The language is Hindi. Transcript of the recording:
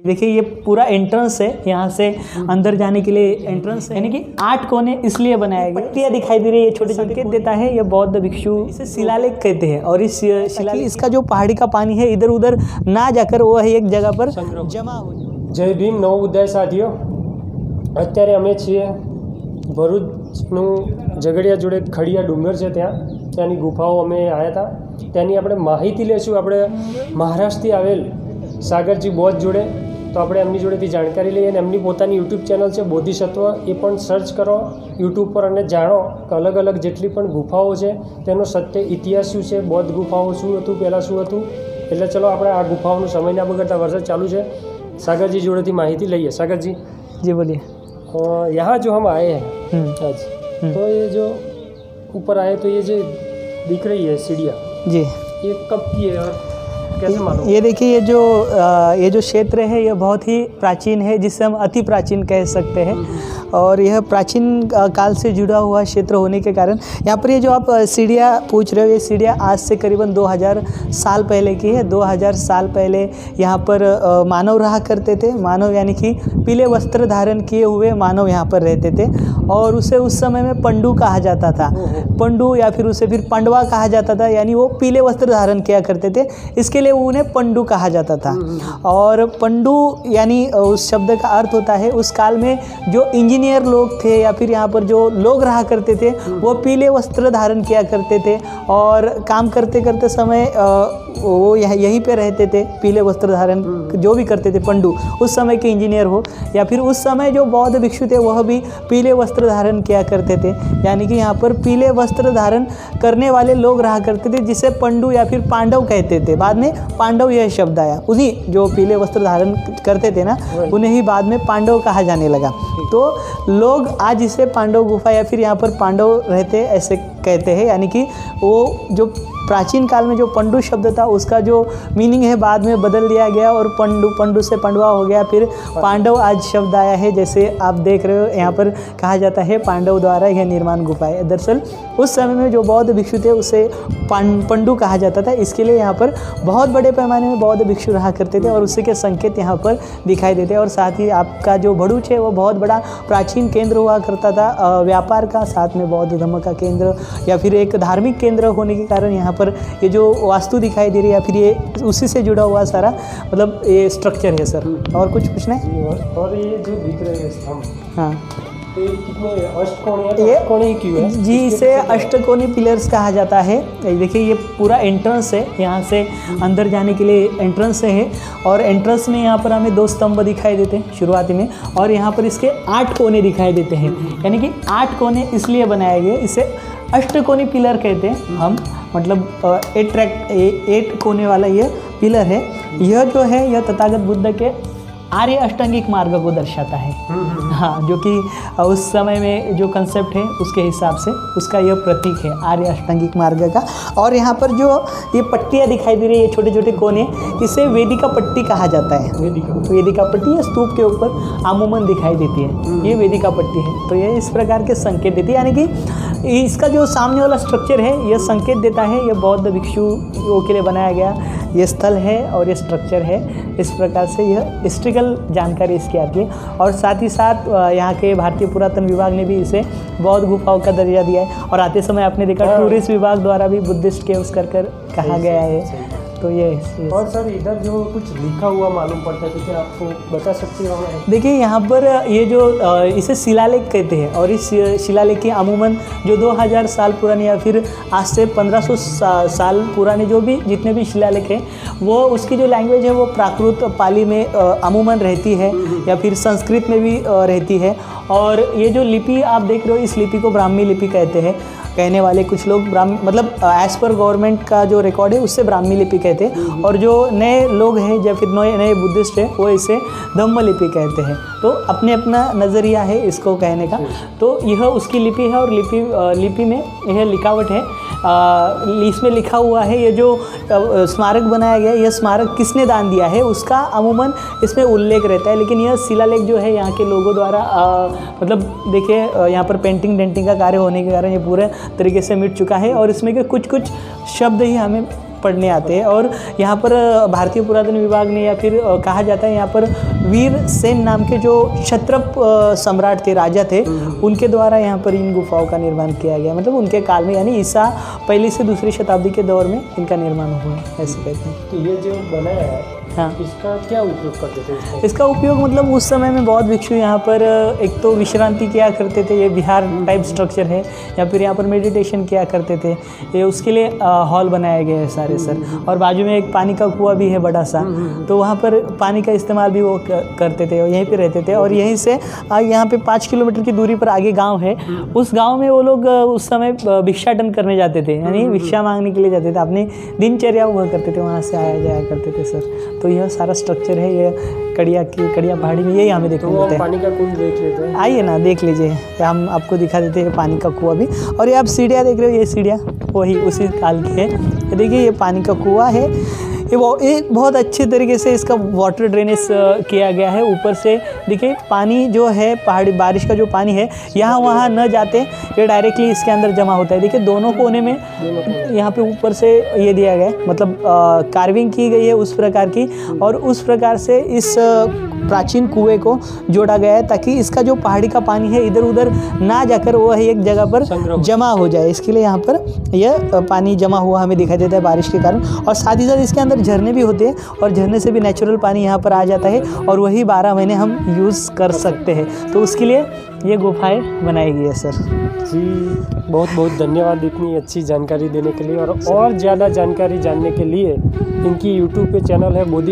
देखिए ये पूरा एंट्रेंस है, यहाँ से अंदर जाने के लिए एंट्रेंस है, यानी कि 8 कोने इसलिए बनाया गया। पट्टियाँ दिखाई दे रही है, छोटे छोटे देता है। ये बौद्ध भिक्षु इसे शिलालेख कहते हैं। और इस शिलालेख इसका जो पहाड़ी का पानी है इधर उधर ना जाकर वो एक जगह पर जमा हो जाए। जय भीम नव उदय साथियों, અત્યારે અમે છીએ ભરૂચનું ઝઘડિયા જોડે ખડિયા ડુંગર છે, ત્યાંની ગુફાઓ અમે આવ્યા હતા। ત્યાંની આપણે માહિતી લઈશું આપણે મહારાષ્ટ્રથી આવેલ સાગરજી બૌદ્ધ જોડે। તો આપણે એમની જોડેથી જાણકારી લઈએ અને એમની પોતાની યુટ્યુબ ચેનલ છે બોધિસત્વ, એ પણ સર્ચ કરો યુટ્યુબ પર અને જાણો કે અલગ અલગ જેટલી પણ ગુફાઓ છે તેનો સત્ય ઇતિહાસ શું છે, બૌદ્ધ ગુફાઓ શું હતું, પહેલાં શું હતું। એટલે ચલો આપણે આ ગુફાઓનો સમય ના બગાડતા વરસાદ ચાલુ છે, सागर जी जोड़े माहिती लइए। सागर जी जी बोलिए। यहाँ जो हम आए हैं आज, तो ये जो ऊपर आए तो ये जो दिख रही है सीढ़ियाँ जी, ये कब की है और कैसे मालूम? ये देखिए ये जो क्षेत्र है ये बहुत ही प्राचीन है, जिसे हम अति प्राचीन कह सकते हैं। और यह प्राचीन काल से जुड़ा हुआ क्षेत्र होने के कारण यहाँ पर ये जो आप सीढ़ियाँ पूछ रहे हो, ये सीढ़ियाँ आज से करीबन 2000 साल पहले की है। 2000 साल पहले यहाँ पर मानव रहा करते थे। मानव यानी कि पीले वस्त्र धारण किए हुए मानव यहाँ पर रहते थे, और उसे उस समय में पंडू कहा जाता था। पंडू या फिर उसे फिर पंडवा कहा जाता था, यानी वो पीले वस्त्र धारण किया करते थे, इसके लिए उन्हें पंडू कहा जाता था। और पंडू यानी उस शब्द का अर्थ होता है उस काल में जो इंजीनियर लोग थे या फिर यहाँ पर जो लोग रहा करते थे वो पीले वस्त्र धारण किया करते थे, और काम करते करते समय वो यहीं पे रहते थे। पीले वस्त्र धारण जो भी करते थे पंडू, उस समय के इंजीनियर हो या फिर उस समय जो बौद्ध भिक्षु थे वह भी पीले वस्त्र धारण किया करते थे। यानी कि यहाँ पर पीले वस्त्र धारण करने वाले लोग रहा करते थे, जिसे पंडू या फिर पांडव कहते थे। बाद में पांडव यह शब्द आया, उन्हीं जो पीले वस्त्र धारण करते थे ना, उन्हें ही बाद में पांडव कहा जाने लगा। तो लोग आज इसे पांडव गुफा या फिर यहाँ पर पांडव रहते ऐसे कहते हैं। यानी कि वो जो प्राचीन काल में जो पंडू शब्द था उसका जो मीनिंग है बाद में बदल दिया गया, और पंडू से पंडवा हो गया, फिर पांडव आज शब्द आया है। जैसे आप देख रहे हो यहाँ पर कहा जाता है पांडव द्वारा यह निर्माण गुफा है। दरअसल उस समय में जो बौद्ध भिक्षु थे उसे पंडू कहा जाता था। इसके लिए यहाँ पर बहुत बड़े पैमाने में बौद्ध भिक्षु रहा करते थे, और उसी के संकेत यहाँ पर दिखाई देते। और साथ ही आपका जो भरूच है वो बहुत बड़ा प्राचीन केंद्र हुआ करता था व्यापार का, साथ में बौद्ध धर्म का केंद्र या फिर एक धार्मिक केंद्र होने के कारण यहाँ पर ये जो वास्तु दिखाई दे रही है या फिर ये उसी से जुड़ा हुआ सारा मतलब ये स्ट्रक्चर है। सर और कुछ पूछना है? और ये जो दिख रहे हैं स्तंभ, हाँ, ये कितने अष्टकोणीय क्यों है जी? इसे अष्टकोणीय पिलर्स कहा जाता है। देखिए ये पूरा एंट्रेंस है, यहाँ से अंदर जाने के लिए एंट्रेंस है, और एंट्रेंस में यहाँ पर हमें 2 स्तंभ दिखाई देते हैं शुरुआती में, और यहाँ पर इसके 8 कोने दिखाई देते हैं। यानी कि 8 कोने इसलिए बनाए गए, इसे अष्टकोणीय पिलर कहते हैं हम। मतलब 8 कोने वाला ये पिलर है। यह जो है यह तथागत बुद्ध के आर्य अष्टांगिक मार्ग को दर्शाता है। हाँ, जो कि उस समय में जो कंसेप्ट है उसके हिसाब से उसका यह प्रतीक है आर्य अष्टांगिक मार्ग का। और यहाँ पर जो ये पट्टियाँ दिखाई दे रही है, छोटे छोटे कोने, इसे वेदिका पट्टी कहा जाता है। वेदिका पट्टी या स्तूप के ऊपर आमुमन दिखाई देती है, ये वेदिका पट्टी है। तो ये इस प्रकार के संकेत देती है, यानी कि इसका जो सामने वाला स्ट्रक्चर है यह संकेत देता है यह बौद्ध भिक्षुओं के लिए बनाया गया ये स्थल है और ये स्ट्रक्चर है। इस प्रकार से यह हिस्ट्रिकल जानकारी इसकी आती है। और साथ ही साथ यहाँ के भारतीय पुरातन विभाग ने भी इसे बौद्ध गुफाओं का दर्जा दिया है, और आते समय आपने देखा टूरिस्ट विभाग द्वारा भी बुद्धिस्ट केव्स कर कहा गया है। तो ये और सर इधर जो कुछ लिखा हुआ मालूम पड़ता है, तो क्या आपको बता सकते हो? देखिए यहाँ पर ये जो इसे शिलालेख कहते हैं, और इस शिलालेख की अमूमन जो 2000 साल पुरानी या फिर आज से 1500 साल पुराने जो भी जितने भी शिलालेख हैं, वो उसकी जो लैंग्वेज है वो प्राकृत पाली में अमूमन रहती है या फिर संस्कृत में भी रहती है। और ये जो लिपि आप देख रहे हो, इस लिपि को ब्राह्मी लिपि कहते हैं। कहने वाले कुछ लोग मतलब एज पर गवर्नमेंट का जो रिकॉर्ड है उससे ब्राह्मी लिपि कहते हैं, और जो नए लोग हैं या फिर नए बुद्धिस्ट हैं वो इसे धम्म लिपि कहते हैं। तो अपने अपना नज़रिया है इसको कहने का। तो यह उसकी लिपि है, और लिपि में यह लिखावट है। इसमें लिखा हुआ है ये जो स्मारक बनाया गया है, यह स्मारक किसने दान दिया है उसका अमूमन इसमें उल्लेख रहता है। लेकिन यह शिलालेख जो है यहाँ के लोगों द्वारा मतलब देखिए यहाँ पर पेंटिंग डेंटिंग का कार्य होने के कारण ये पूरे तरीके से मिट चुका है, और इसमें के कुछ शब्द ही हमें पढ़ने आते हैं। और यहाँ पर भारतीय पुरातन विभाग ने या फिर कहा जाता है यहाँ पर वीर सेन नाम के जो क्षत्रप सम्राट थे, राजा थे, उनके द्वारा यहाँ पर इन गुफाओं का निर्माण किया गया। मतलब उनके काल में, यानी ईसा पहली से दूसरी शताब्दी के दौर में इनका निर्माण हुआ है, ऐसे कहते हैं। तो ये जो बनाया है, हाँ, इसका क्या उपयोग करते थे इसमें? इसका उपयोग मतलब उस समय में बहुत भिक्षु यहाँ पर एक तो विश्रांति किया करते थे, ये विहार टाइप स्ट्रक्चर है, या फिर यहाँ पर मेडिटेशन किया करते थे। ये उसके लिए हॉल बनाए गए हैं सारे सर। और बाजू में एक पानी का कुआं भी है बड़ा सा, तो वहाँ पर पानी का इस्तेमाल भी वो करते थे और यहीं पे रहते थे। और यहीं से यहाँ पे 5 किलोमीटर की दूरी पर आगे गाँव है, उस गाँव में वो लोग उस समय भिक्षाटन करने जाते थे, यानी भिक्षा मांगने के लिए जाते थे, अपनी दिनचर्या वो करते थे, वहाँ से आया जाया करते थे सर। तो यह सारा स्ट्रक्चर है, ये कड़िया पहाड़ी में, यही हमें देखने मिलता है। पानी का कुंड देख लेते हैं, आइए ना देख लीजिए, हम आपको दिखा देते हैं पानी का कुआं भी। और ये आप सीढ़ियाँ देख रहे हो, ये सीढ़ियाँ वही उसी काल की है। ये देखिए, ये पानी का कुआं है, ये बहुत अच्छे तरीके से इसका वाटर ड्रेनेज किया गया है। ऊपर से देखिए पानी जो है, पहाड़ी बारिश का जो पानी है, यहाँ वहाँ न जाते, ये डायरेक्टली इसके अंदर जमा होता है। देखिए दोनों कोने में यहाँ पे ऊपर से ये दिया गया है, मतलब कार्विंग की गई है उस प्रकार की, और उस प्रकार से इस प्राचीन कुएं को जोड़ा गया है, ताकि इसका जो पहाड़ी का पानी है इधर उधर ना जाकर वह एक जगह पर जमा हो जाए। इसके लिए यहाँ पर यह पानी जमा हुआ हमें दिखाई देता है बारिश के कारण। और साथ ही साथ इसके अंदर झरने भी होते हैं, और झरने से भी नेचुरल पानी यहाँ पर आ जाता है, और वही 12 महीने हम यूज़ कर सकते हैं। तो उसके लिए ये गुफाएँ बनाई गई है सर। जी, बहुत बहुत धन्यवाद इतनी अच्छी जानकारी देने के लिए। और ज़्यादा जानकारी जानने के लिए इनकी यूट्यूब पे चैनल है बोधि